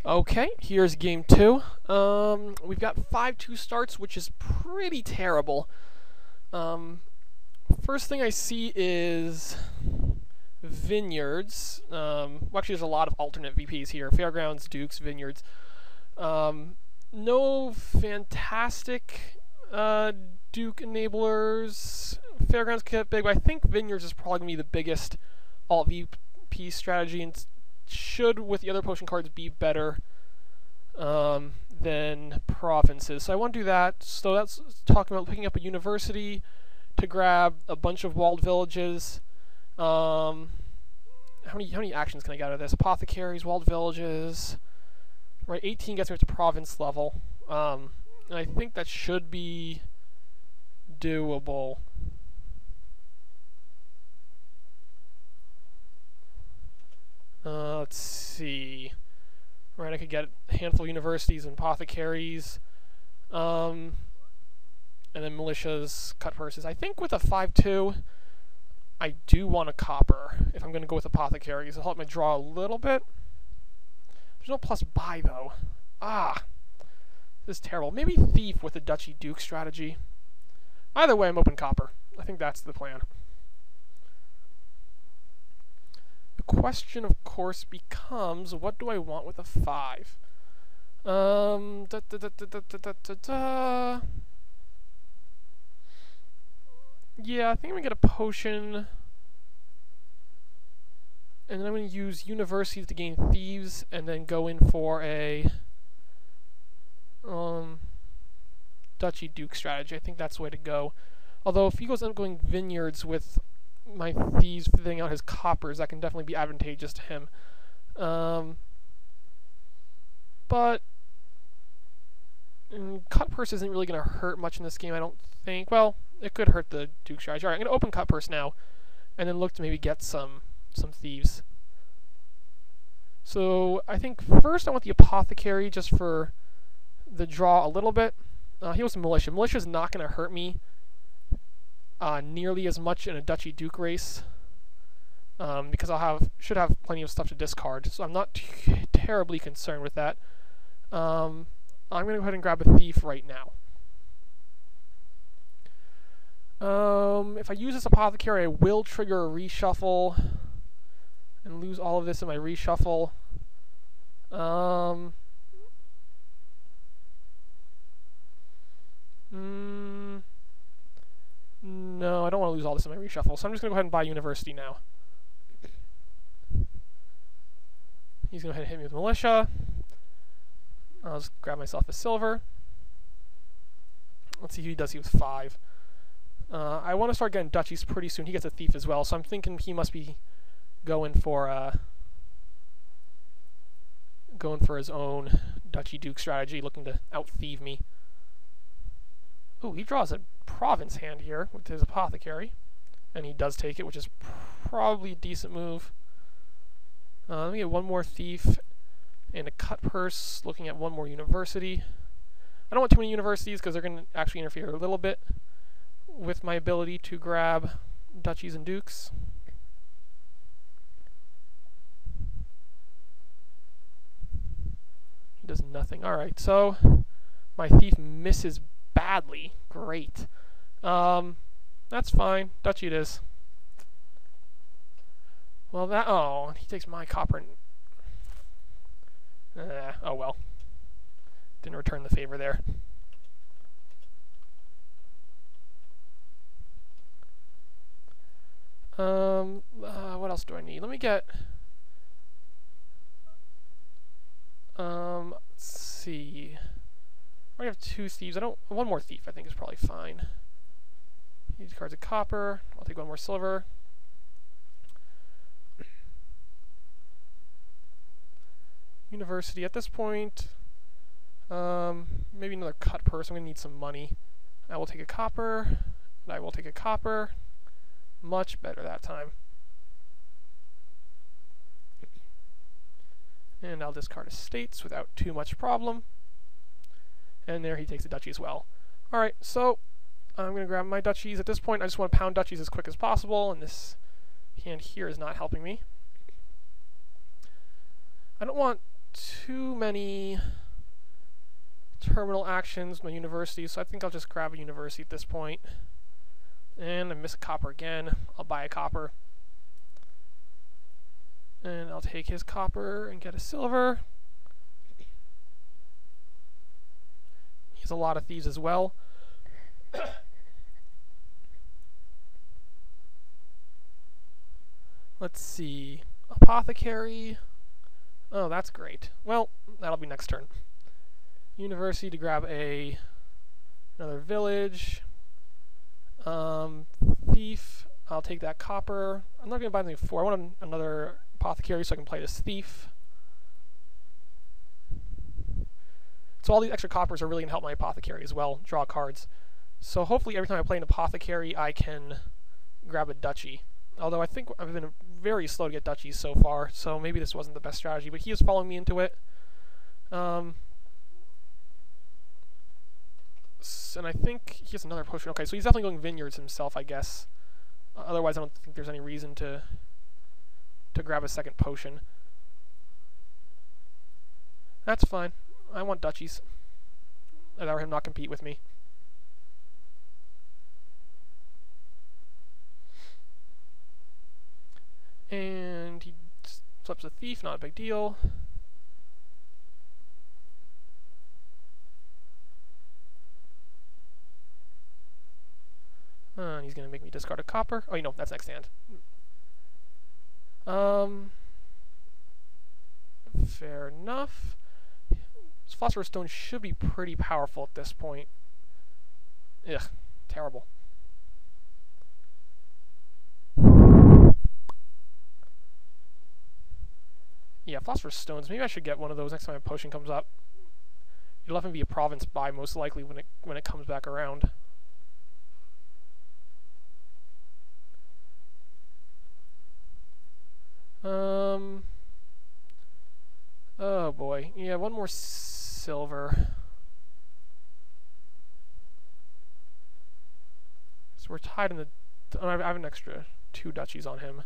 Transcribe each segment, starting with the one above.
Okay, here's game two. We've got 5-2 starts, which is pretty terrible. First thing I see is Vineyards. Well, actually, there's a lot of alternate VPs here. Fairgrounds, Dukes, Vineyards. No fantastic Duke enablers. Fairgrounds could get big, but I think Vineyards is probably going to be the biggest alt VP strategy, and should, with the other potion cards, be better than provinces. So I want to do that. So that's talking about picking up a university to grab a bunch of walled villages. How many actions can I get out of this? Apothecaries, walled villages. Right, 18 gets me up to province level. And I think that should be doable. Let's see. Right, I could get a handful of universities and apothecaries. And then militias, cut purses. I think with a 5-2, I do want a copper if I'm going to go with apothecaries. It'll help me draw a little bit. There's no plus buy, though. This is terrible. Maybe thief with a Duchy Duke strategy. Either way, I'm open copper. I think that's the plan. The question, of course, becomes, what do I want with a 5? Yeah, I think I'm going to get a potion. And then I'm going to use universities to gain thieves, and then go in for a Duchy Duke strategy. I think that's the way to go. Although if he goes up going Vineyards with my thieves filling out his coppers, that can definitely be advantageous to him. But cut purse isn't really going to hurt much in this game, I don't think. Well, it could hurt the Duke strategy. Alright, I'm going to open cut purse now, and then look to maybe get some thieves. So I think first I want the apothecary just for the draw a little bit. He was a militia. Militia is not going to hurt me nearly as much in a Duchy Duke race, because should have plenty of stuff to discard. So I'm not terribly concerned with that. I'm going to go ahead and grab a thief right now. If I use this apothecary, I will trigger a reshuffle and lose all of this in my reshuffle. No, I don't want to lose all this in my reshuffle, so I'm just going to go ahead and buy university now. He's going to go ahead and hit me with militia. I'll just grab myself a silver. Let's see who he does. He with 5. I want to start getting duchies pretty soon. He gets a thief as well, so I'm thinking he must be going for his own Duchy Duke strategy, looking to out-thieve me. Ooh, he draws a province hand here with his apothecary, and he does take it, which is probably a decent move. Let me get one more thief and a cut purse, looking at one more university. I don't want too many universities because they're going to actually interfere a little bit with my ability to grab duchies and dukes. He does nothing. Alright, so my thief misses badly. Great. That's fine. Duchy it is. Well, oh, he takes my copper and... oh well. Didn't return the favor there. What else do I need? Let me get... let's see... I have 2 thieves. One more thief I think is probably fine. He discards a copper. I'll take one more silver. University at this point. Maybe another cut purse. I'm going to need some money. I will take a copper. And I will take a copper. Much better that time. And I'll discard estates without too much problem. And there he takes a duchy as well. Alright, so I'm going to grab my duchies. At this point, I just want to pound duchies as quick as possible, and this hand here is not helping me. I don't want too many terminal actions, my university, so I think I'll just grab a university at this point. And I miss a copper again. I'll buy a copper. And I'll take his copper and get a silver. He has a lot of thieves as well. Let's see. Apothecary. Oh, that's great. Well, that'll be next turn. University to grab another village. Thief. I'll take that copper. I'm not going to buy anything for. I want another apothecary so I can play this thief. So all these extra coppers are really going to help my apothecary as well, draw cards. So hopefully every time I play an apothecary, I can grab a duchy. Although I think I've been very slow to get duchies so far, so maybe this wasn't the best strategy, but he is following me into it. And I think he has another potion. Okay, so he's definitely going Vineyards himself, I guess. Otherwise, I don't think there's any reason to grab a second potion. That's fine. I want duchies. I'd rather him not compete with me. And he flips a thief, not a big deal. And he's going to make me discard a copper. Oh, no, that's next hand. Fair enough. This phosphorus stone should be pretty powerful at this point. Ugh, terrible. Yeah, phosphorus stones. Maybe I should get one of those next time a potion comes up. It'll have to be a province buy most likely when it comes back around. Oh boy. Yeah, one more silver. So we're tied in the... I have an extra 2 duchies on him.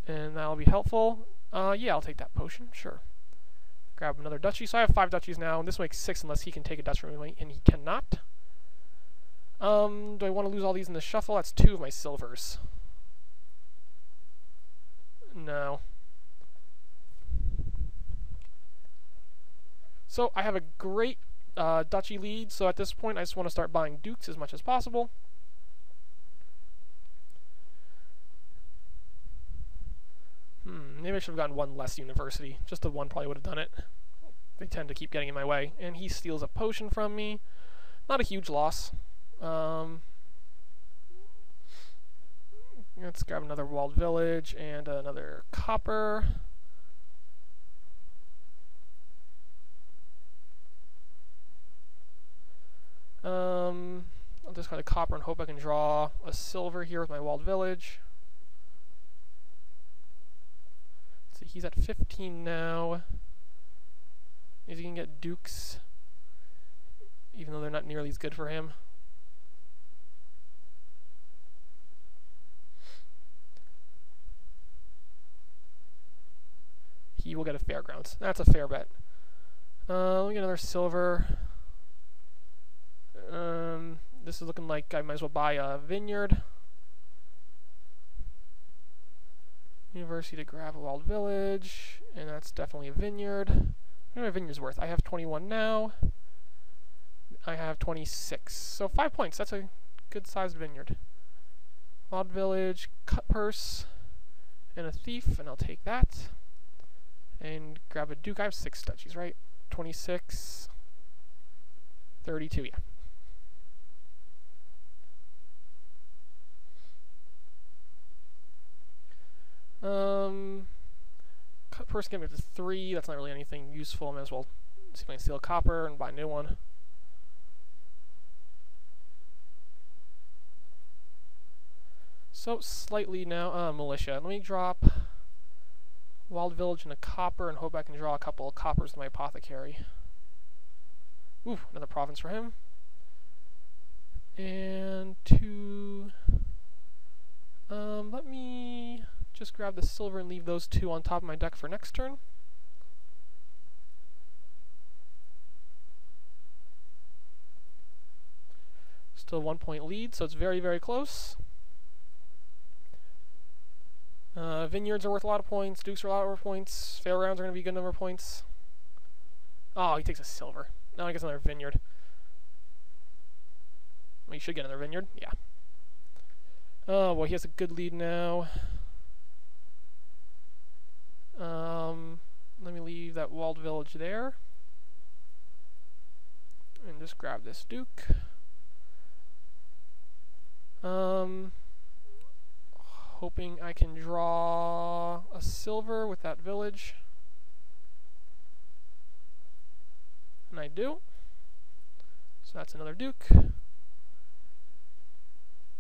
And that'll be helpful. Yeah, I'll take that potion, sure. Grab another duchy. So I have 5 duchies now, and this makes 6 unless he can take a duchy from me, and he cannot. Do I want to lose all these in the shuffle? That's 2 of my silvers. No. So I have a great duchy lead, so at this point I just want to start buying dukes as much as possible. Maybe I should have gotten one less university. Just the one probably would have done it. They tend to keep getting in my way. And he steals a potion from me. Not a huge loss. Let's grab another walled village and another copper. I'll discard a copper and hope I can draw a silver here with my walled village. Let's see, he's at 15 now. Is he gonna get dukes? Even though they're not nearly as good for him. He will get a Fairgrounds. That's a fair bet. We'll get another silver. This is looking like I might as well buy a vineyard. University to grab a walled village, and that's definitely a vineyard. What are my vineyards worth? I have 21 now. I have 26. So 5 points. That's a good-sized vineyard. Walled village, cut purse, and a thief, and I'll take that. And grab a duke. I have 6 duchies, right? 26, 32, yeah. Cut purse get me up to 3. That's not really anything useful. I might as well see if I can steal a copper and buy a new one. So slightly now, militia. Let me drop walled village and a copper and hope I can draw a couple of coppers to my apothecary. Ooh, another province for him. And 2. Let me just grab the silver and leave those 2 on top of my deck for next turn. Still 1 point lead, so it's very, very close. Vineyards are worth a lot of points. Dukes are a lot of points. Fairgrounds are going to be a good number of points. Oh, he takes a silver. Now he gets another vineyard. Well, he should get another vineyard. Yeah. Oh, well, he has a good lead now. Let me leave that walled village there. And just grab this duke. Hoping I can draw a silver with that village. And I do. So that's another duke.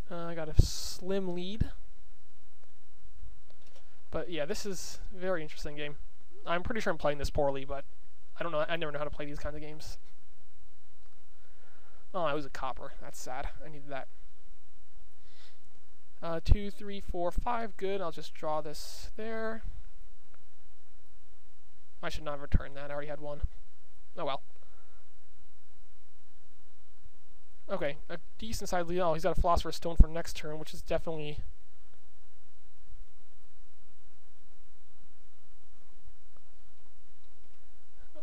I got a slim lead. But yeah, this is a very interesting game. I'm pretty sure I'm playing this poorly, but I don't know. I never know how to play these kinds of games. Oh, I was a copper. That's sad. I needed that. 2, 3, 4, 5. Good. I'll just draw this there. I should not have returned that. I already had one. Oh well. Okay, a decent sized lead. Oh, he's got a Philosopher's Stone for next turn, which is definitely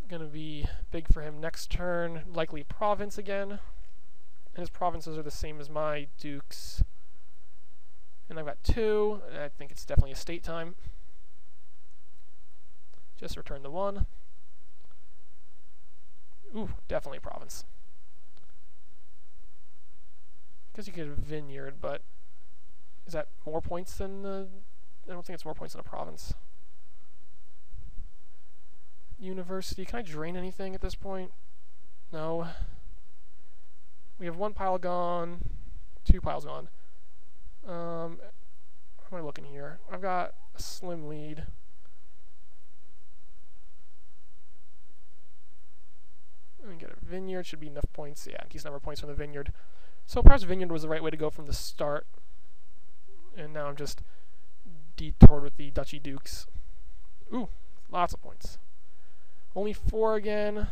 gonna be big for him next turn. Likely province again. And his provinces are the same as my dukes. And I've got 2. And I think it's definitely estate time. Just return the 1. Ooh, definitely province. Guess you could have vineyard, but is that more points than the... I don't think it's more points than a province. University. Can I drain anything at this point? No. We have 1 pile gone. 2 piles gone. How am I looking here? I've got a slim lead. Let me get a vineyard. Should be enough points. Yeah, decent number of points from the vineyard. So perhaps vineyard was the right way to go from the start. And now I'm just detoured with the Duchy Dukes. Ooh, lots of points. Only 4 again.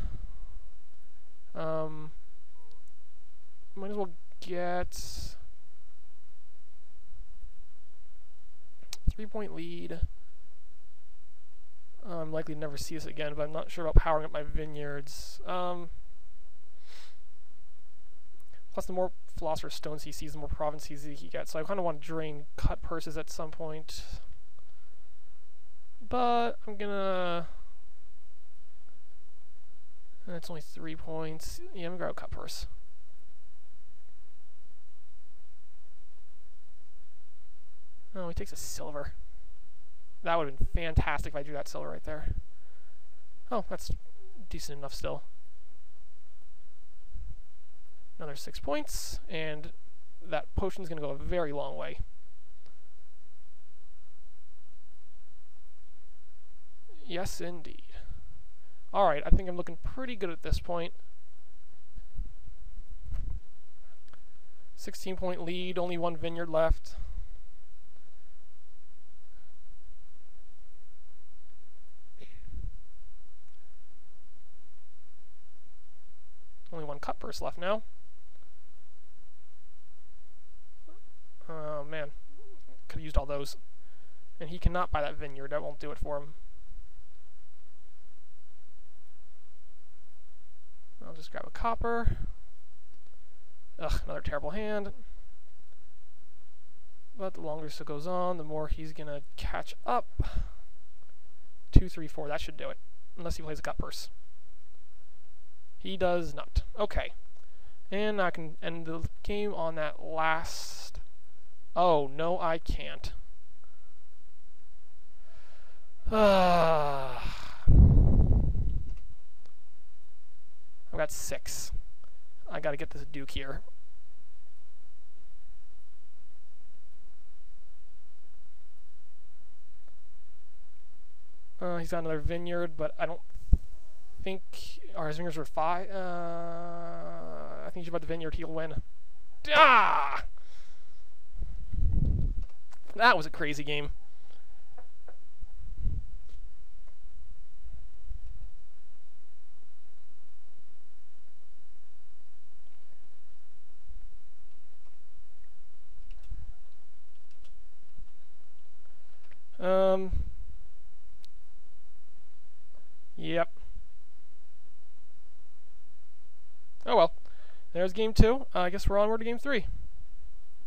Might as well get 3-point lead. I'm likely to never see this again, but I'm not sure about powering up my vineyards. Plus, the more Philosopher's Stones he sees, the more provinces he gets. So I kind of want to drain cut purses at some point. But I'm gonna... That's only 3 points. Yeah, I'm gonna grab a cut purse. Oh, he takes a silver. That would have been fantastic if I drew that silver right there. Oh, that's decent enough still. Another 6 points, and that potion's going to go a very long way. Yes, indeed. Alright, I think I'm looking pretty good at this point. 16-point lead, only 1 vineyard left. Only 1 cut purse left now. Oh man, could have used all those. And he cannot buy that vineyard, that won't do it for him. I'll just grab a copper. Ugh, another terrible hand. But the longer this goes on, the more he's gonna catch up. 2, 3, 4, that should do it. Unless he plays a cut purse. He does not. Okay. And I can end the game on that last... Oh, no, I can't. I've got 6. I gotta get this Duke here. He's got another vineyard, but I don't think... Or his vineyards were 5. I think he's about the vineyard, he'll win. Ah! That was a crazy game. Yep. Oh well. There's game 2. I guess we're onward to game 3.